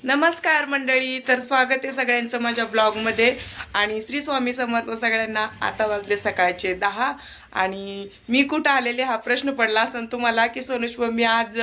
नमस्कार मंडळी, तर स्वागत आहे सगळ्यांचं माझ्या ब्लॉगमध्ये. आणि श्री स्वामी समर्थ सगळ्यांना. आता वाजले सकाळचे 10 आणि मी कुठं आलेले हा प्रश्न पडला असेल तुम्हाला की सोनूची मम्मी आज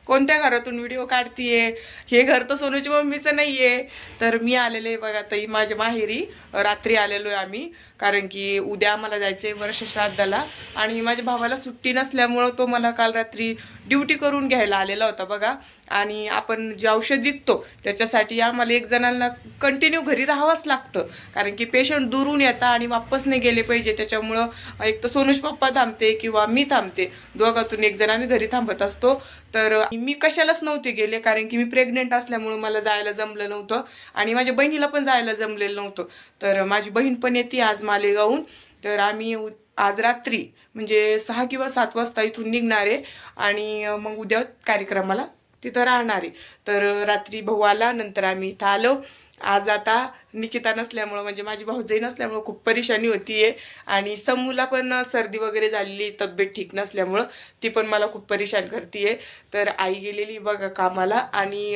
कोणत्या घरातून व्हिडिओ काढतीये. हे घर तर सोनूची मम्मीचं नाही आहे. तर मी आलेले बघा ताई माझ्या माहेरी. रात्री आलेलो आहे आम्ही, कारण की उद्या आम्हाला जायचं आहे वर्षश्राद्धाला. आणि माझ्या भावाला सुट्टी नसल्यामुळं तो मला काल रात्री ड्युटी करून घ्यायला आलेला होता बघा. आणि आपण जे औषध विकतो त्याच्यासाठी आम्हाला एक जणांना कंटिन्यू घरी राहावंच लागतं, कारण की पेशंट दुरून येतात आणि वापस नाही गेले पाहिजे. त्याच्यामुळं एक तर सोनूज पप्पा थांबते किंवा मी थांबते, दोघातून एक जण आम्ही घरी थांबत असतो. तर मी कशालाच नव्हते गेले, कारण की मी प्रेग्नेंट असल्यामुळं मला जायला जमलं नव्हतं आणि माझ्या बहिणीला पण जायला जमलेलं नव्हतं. तर माझी बहीण पण येते आज मालेगावहून. तर आम्ही आज रात्री म्हणजे 6 किंवा 7 वाजता इथून निघणार आहे आणि मग उद्या कार्यक्रमाला तिथं राहणार आहे. तर रात्री भाऊ आला, नंतर आम्ही इथं आलो. आज आता निकिता नसल्यामुळं म्हणजे माझी भाऊजाई नसल्यामुळं खूप परेशानी होती आहे. आणि समूला पण सर्दी वगैरे झालेली, तब्येत ठीक नसल्यामुळं ती पण मला खूप परेशान करते आहे. तर आई गेलेली बघा कामाला आणि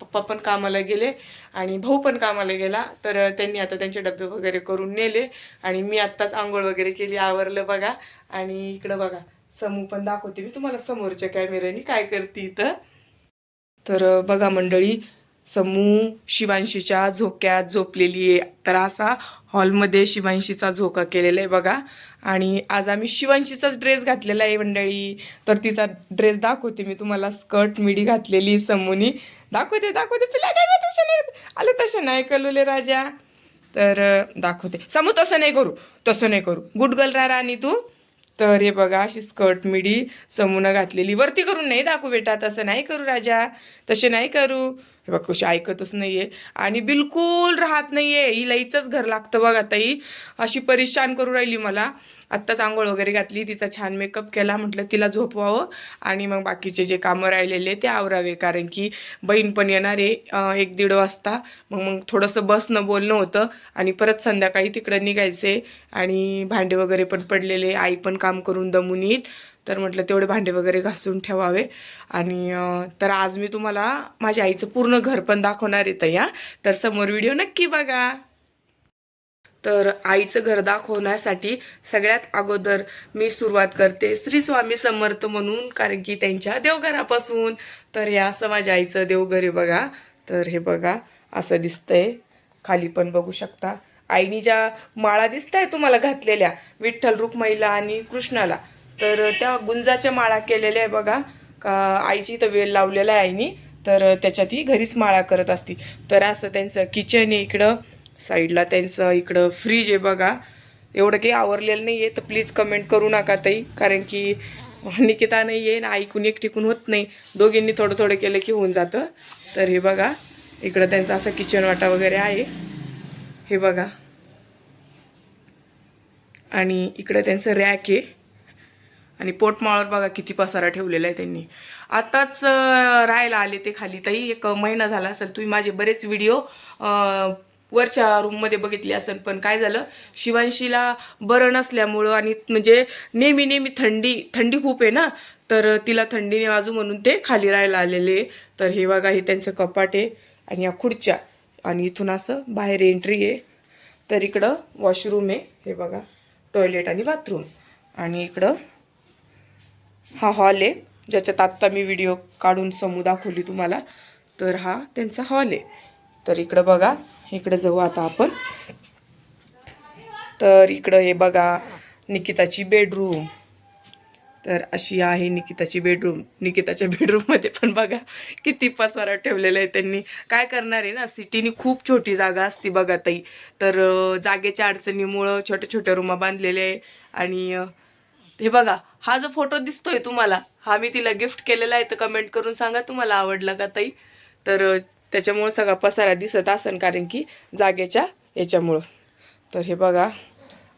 पप्पा पण कामाला गेले आणि भाऊ पण कामाला गेला. तर त्यांनी आता त्यांचे डबे वगैरे करून नेले आणि मी आत्ताच आंघोळ वगैरे केली, आवरलं बघा. आणि इकडं बघा समू पण दाखवते मी तुम्हाला समोरच्या कॅमेऱ्याने काय करते इथं. तर बघा मंडळी, समूह शिवांशीच्या झोक्यात झोपलेली आहे. तर असा हॉलमध्ये शिवांशीचा झोका केलेला आहे बघा. आणि आज आम्ही शिवांशीचाच ड्रेस घातलेला आहे मंडळी. तर तिचा ड्रेस दाखवते मी तुम्हाला. स्कर्ट मिडी घातलेली समूनी. दाखवते पिला काय तसं नाही आले, तसं नाही कलुले राजा. तर दाखवते. समू तसं नाही करू गुड गर्ल राणी तू. तर हे बघा अशी स्कर्ट मिडी समून घातलेली. वरती करून नाही दाखवू बेटा, तसं नाही करू राजा, तसे नाही करू. हे बघ कशी ऐकतच नाहीये आणि बिलकुल राहत नाहीये. हिला हिचंच घर लागतं बघा ताई. अशी परेशान करू राहिली मला. आत्ताच आंघोळ वगैरे घातली, तिचा छान मेकअप केला, म्हटलं तिला झोपवावं आणि मग बाकीचे जे कामं राहिलेले ते आवरावे, कारण की बहीण पण येणार आहे 1-1:30 वाजता. मग थोडंसं बसणं बोलणं होतं आणि परत संध्याकाळी तिकडं निघायचे. आणि भांडे वगैरे पण पडलेले, आई पण काम करून दमून येईल. तर म्हटलं तेवढे भांडे वगैरे घासून ठेवावे. आणि तर आज मी तुम्हाला माझ्या आईचं पूर्ण घर पण दाखवणार आहे ताई. तर समोर व्हिडिओ नक्की बघा. तर आईचं घर दाखवण्यासाठी सगळ्यात अगोदर मी सुरुवात करते श्री स्वामी समर्थ म्हणून, कारण की त्यांच्या देवघरापासून. तर हे असं माझ्या आईचं देवघर आहे बघा. तर हे बघा असं दिसतंय. खाली पण बघू शकता आईनी ज्या माळा दिसताय तुम्हाला घातलेल्या विठ्ठल रुक्माईला आणि कृष्णाला, तर त्या गुंजाच्या माळा केलेल्या आहे बघा. का आईची इथं वेल लावलेला आहे आईनी, तर त्याच्यात ही घरीच माळा करत असती. तर असं त्यांचं किचन आहे इकडं साईडला. त्यांचं इकडं फ्रीज आहे बघा. एवढं काही आवरलेलं नाही आहे, तर प्लीज कमेंट करू नका ताई, कारण की निकिता नाही आहे ना, ऐकून एकटिकून होत नाही. दोघींनी थोडं थोडं केलं की होऊन जातं. तर हे बघा इकडं त्यांचा असं किचन वाटा वगैरे आहे हे बघा. आणि इकडं त्यांचं रॅक आहे आणि पोटमाळावर बघा किती पसारा ठेवलेला आहे त्यांनी. आताच राहायला आले ते खाली ताई, 1 महिना झाला असेल. तुम्ही माझे बरेच व्हिडिओ वरच्या रूममध्ये बघितले असेल. पण काय झालं, शिवांशीला बरं नसल्यामुळं आणि म्हणजे नेहमी थंडी खूप आहे ना, तर तिला थंडीने वाजू म्हणून ते खाली राहायला आलेले. तर हे बघा हे त्यांचं कपाट आहे आणि या खुर्च्या आणि इथून असं बाहेर एंट्री आहे. तर इकडं वॉशरूम आहे हे बघा, टॉयलेट आणि बाथरूम. आणि इकडं हा हॉल आहे ज्याच्यात आत्ता मी व्हिडिओ काढून समू दाखवली तुम्हाला. तर हा त्यांचा हॉल आहे. तर इकडं बघा, इकडं जाऊ आता आपण. तर इकडं हे बघा निकिताची बेडरूम. तर अशी आहे निकिताची बेडरूम. निकिताच्या बेडरूममध्ये पण बघा किती पसारा ठेवलेला आहे त्यांनी. काय करणार आहे ना, सिटीनी खूप छोटी जागा असती बघा ताई. तर जागेच्या अडचणीमुळं छोट्या छोट्या रूमा बांधलेल्या आहे. आणि हे बघा हा जो फोटो दिसतोय तुम्हाला, हा मी तिला गिफ्ट केलेला आहे. तर कमेंट करून सांगा तुम्हाला आवडला का ताई. तर त्याच्यामुळं सगळा पसारा दिसत असेल, कारण की जागेच्या याच्यामुळं. तर हे बघा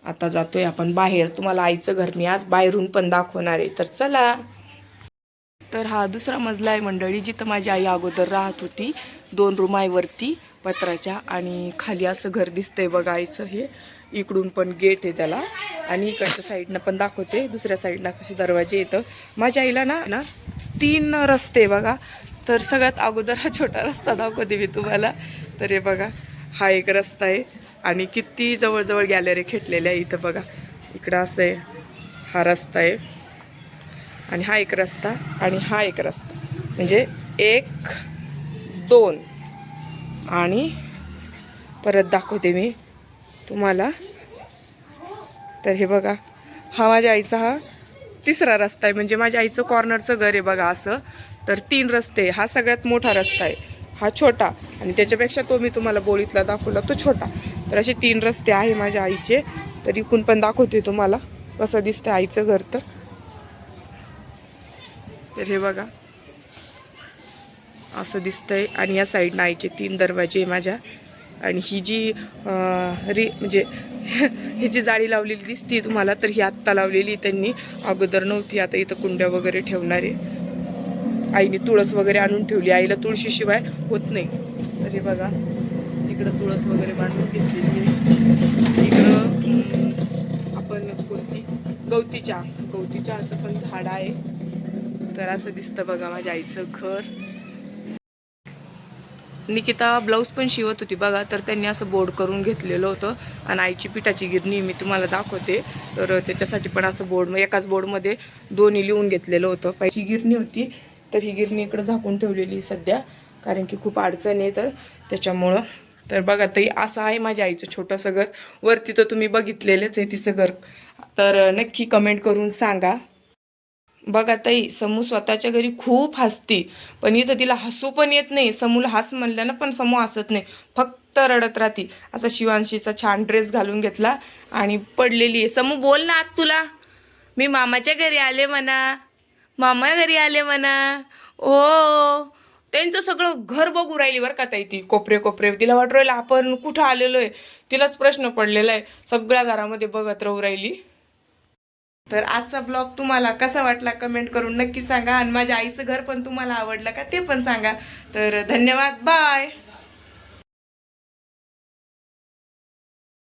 आता जातोय आपण बाहेर. तुम्हाला आईचं घर मी आज बाहेरून पण दाखवणार आहे, तर चला. तर हा दुसरा मजला आहे मंडळी, जिथं माझी आई अगोदर राहत होती. 2 रूम आहे वरती पत्राच्या आणि खाली असं घर दिसतंय बघा आईचं. हे इकडून पण गेट आहे त्याला आणि इकडच्या साईडनं पण दाखवते. दुसऱ्या साईडला कसे दरवाजे येतं. माझ्या आईला ना 3 रस्ते बघा, तर सगळ्यात अगोदर हा छोटा रस्ता दाखवते मी तुम्हाला. तर हे बघा, हा एक रस्ता आहे आणि किती जवळजवळ गॅलरी खेटलेल्या आहे इथं बघा. इकडं असं आहे, हा रस्ता आहे आणि हा एक रस्ता आणि हा एक रस्ता, म्हणजे 1 2 आणि परत दाखवते मी तुम्हाला. तर हे बघा, हा माझ्या आईचा हा तिसरा रस्ता आहे, म्हणजे माझ्या आईचं कॉर्नरचं घर आहे बघा असं. तर 3 रस्ते, हा सगळ्यात मोठा रस्ता आहे, हा छोटा, आणि त्याच्यापेक्षा तो मी तुम्हाला बोळीतला दाखवला तो छोटा. तर असे 3 रस्ते आहे माझ्या आईचे. तर इकून पण दाखवते तुम्हाला कसं दिसतं आईचं घर. तर हे बघा असं दिसतंय. आणि या साईडनं आईचे 3 दरवाजे माझ्या. आणि ही जी म्हणजे ही जी जाळी लावलेली दिसते तुम्हाला, तर ही आत्ता लावलेली त्यांनी, अगोदर नव्हती. आता इथं कुंड्या वगैरे ठेवणारे, आईने तुळस वगैरे आणून ठेवली, आईला तुळशीशिवाय होत नाही. तर हे बघा, इकडं तुळस वगैरे बांधून घेतलेली आहे. इकडं आपण कोणती गवतीच्याचं पण झाड आहे. तर असं दिसतं बघा माझ्या आईचं घर. निकिता ब्लाऊज पण शिवत होती बघा, तर त्यांनी असं बोर्ड करून घेतलेलं होतं. आणि आईची पिठाची गिरणी मी तुम्हाला दाखवते. तर त्याच्यासाठी पण असं बोर्ड, एकाच बोर्डमध्ये दोन्ही लिहून घेतलेलं होतं. पाहिजे गिरणी होती, तर ही गिरणी इकडं झाकून ठेवलेली सध्या, कारण की खूप अडचण आहे तर त्याच्यामुळं. तर बघा ताई, असं आहे माझ्या आईचं छोटंसं घर. वरती तर तुम्ही बघितलेलंच आहे तिचं घर. तर नक्की कमेंट करून सांगा. बघा ताई, समू स्वतःच्या घरी खूप हसती, पण इथं तिला हसू पण येत नाही. समूला हस म्हणलं ना, पण समू हसत नाही, फक्त रडत राहती. असा शिवांशीचा छान ड्रेस घालून घेतला आणि पडलेली आहे. समू बोल ना, आज तुला मी मामाच्या घरी आले म्हणा, मामा घरी आले म्हणा. हो, त्यांचं सगळं घर बघू राहिली बरं का ताई ती, कोपरे कोपरे. तिला वाटू राहिलं आपण कुठं आलेलो आहे, तिलाच प्रश्न पडलेला आहे. सगळ्या घरामध्ये बघत राहू राहिली. तर आजचा ब्लॉग तुम्हाला कसा वाटला कमेंट करून नक्की सांगा. आणि माझ्या आईचं घर पण तुम्हाला आवडलं का ते पण सांगा. तर धन्यवाद, बाय.